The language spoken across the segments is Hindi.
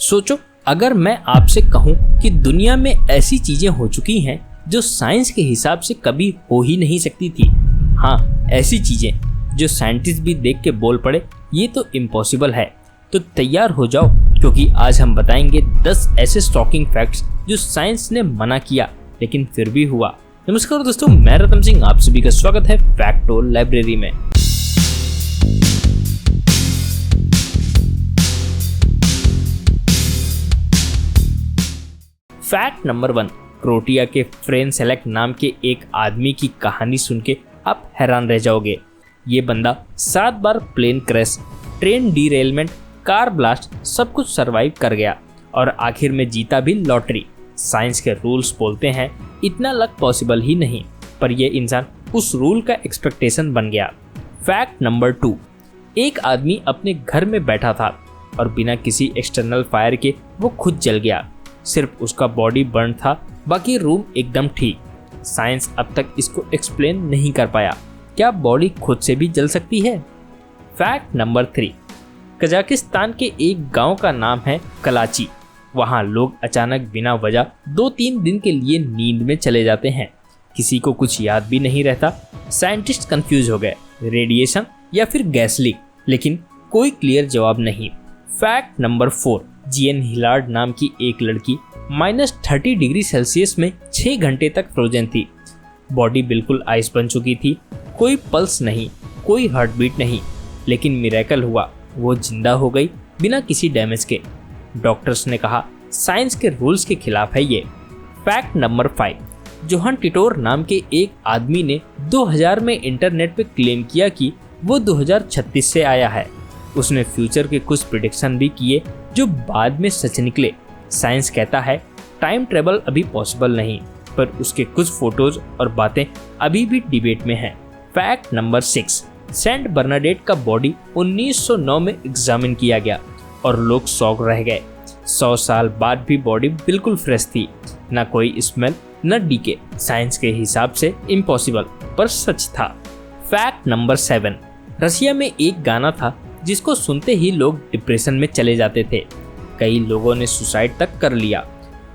सोचो, अगर मैं आपसे कहूं कि दुनिया में ऐसी चीजें हो चुकी हैं जो साइंस के हिसाब से कभी हो ही नहीं सकती थी। हाँ, ऐसी चीजें जो साइंटिस्ट भी देख के बोल पड़े ये तो इम्पॉसिबल है। तो तैयार हो जाओ, क्योंकि आज हम बताएंगे 10 ऐसे शॉकिंग फैक्ट्स जो साइंस ने मना किया लेकिन फिर भी हुआ। नमस्कार दोस्तों, मैं रतन सिंह, आप सभी का स्वागत है फैक्टो लाइब्रेरी में। फैक्ट नंबर 1, क्रोटिया के फ्रेन सेलेक्ट नाम के एक आदमी की कहानी सुन के आप हैरान रह जाओगे। ये बंदा 7 बार plane crash, train derailment, car blast सब कुछ सरवाइव कर गया और आखिर में जीता भी लॉटरी। साइंस के रूल्स बोलते हैं इतना लक पॉसिबल ही नहीं, पर यह इंसान उस रूल का एक्सपेक्टेशन बन गया। फैक्ट नंबर 2, एक आदमी अपने घर में बैठा था और बिना किसी एक्सटर्नल फायर के वो खुद जल गया। सिर्फ उसका बॉडी बर्न था, बाकी रूम एकदम ठीक। साइंस अब तक इसको एक्सप्लेन नहीं कर पाया। क्या बॉडी खुद से भी जल सकती है? फैक्ट नंबर 3, कजाकिस्तान के एक गांव का नाम है कलाची। वहां लोग अचानक बिना वजह 2-3 दिन के लिए नींद में चले जाते हैं। किसी को कुछ याद भी नहीं रहता। साइंटिस्ट कंफ्यूज हो गए, रेडिएशन या फिर गैस लीक, लेकिन कोई क्लियर जवाब नहीं। फैक्ट नंबर 4, जीएन हिलार्ड नाम की एक लड़की -30 डिग्री सेल्सियस में 6 घंटे तक फ्रोजन थी। बॉडी बिल्कुल आइस बन चुकी थी, कोई पल्स नहीं, कोई हार्ट बीट नहीं, लेकिन मिरेकल हुआ, वो जिंदा हो गई बिना किसी डैमेज के। डॉक्टर्स ने कहा साइंस के रूल्स के खिलाफ है ये। फैक्ट नंबर 5, जोहान टिटोर नाम के एक आदमी ने 2000 में इंटरनेट पे क्लेम किया कि वो 2036 से आया है। उसने फ्यूचर के कुछ प्रिडिक्शन भी किए जो बाद में सच निकले। साइंस कहता है टाइम ट्रेवल अभी पॉसिबल नहीं, पर उसके कुछ फोटोज और बातें अभी भी डिबेट में हैं। फैक्ट नंबर 6, सेंट बर्नाडेट का बॉडी 1909 में एग्जामिन किया गया और लोग शॉक रह गए। 100 साल बाद भी बॉडी बिल्कुल फ्रेश थी, ना कोई स्मेल न डीके। साइंस के हिसाब से इम्पॉसिबल, पर सच था। फैक्ट नंबर 7, रशिया में एक गाना था जिसको सुनते ही लोग डिप्रेशन में चले जाते थे। कई लोगों ने सुसाइड तक कर लिया।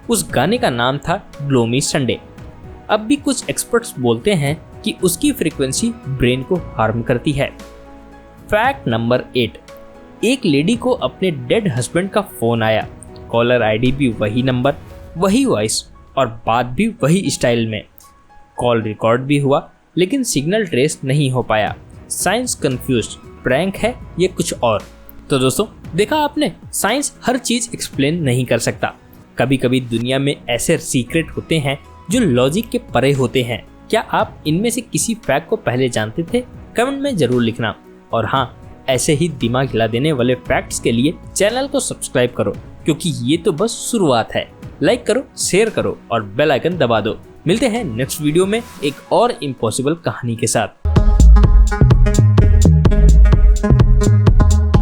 उस गाने का नाम था ग्लोमी संडे। अब भी कुछ एक्सपर्ट्स बोलते हैं कि उसकी फ्रीक्वेंसी ब्रेन को हार्म करती है। फैक्ट नंबर 8, एक लेडी को अपने डेड हस्बैंड का फोन आया। कॉलर आईडी भी वही नंबर, वही वॉइस और बात भी वही स्टाइल में। कॉल रिकॉर्ड भी हुआ, लेकिन सिग्नल ट्रेस नहीं हो पाया। साइंस कंफ्यूज्ड, प्रैंक है ये कुछ और। तो दोस्तों, देखा आपने, साइंस हर चीज एक्सप्लेन नहीं कर सकता। कभी कभी दुनिया में ऐसे सीक्रेट होते हैं जो लॉजिक के परे होते हैं। क्या आप इनमें से किसी फैक्ट को पहले जानते थे? कमेंट में जरूर लिखना। और हाँ, ऐसे ही दिमाग हिला देने वाले फैक्ट्स के लिए चैनल को सब्सक्राइब करो, क्योंकि ये तो बस शुरुआत है। लाइक करो, शेयर करो और बेल आइकन दबा दो। मिलते हैं नेक्स्ट वीडियो में एक और इम्पॉसिबल कहानी के साथ।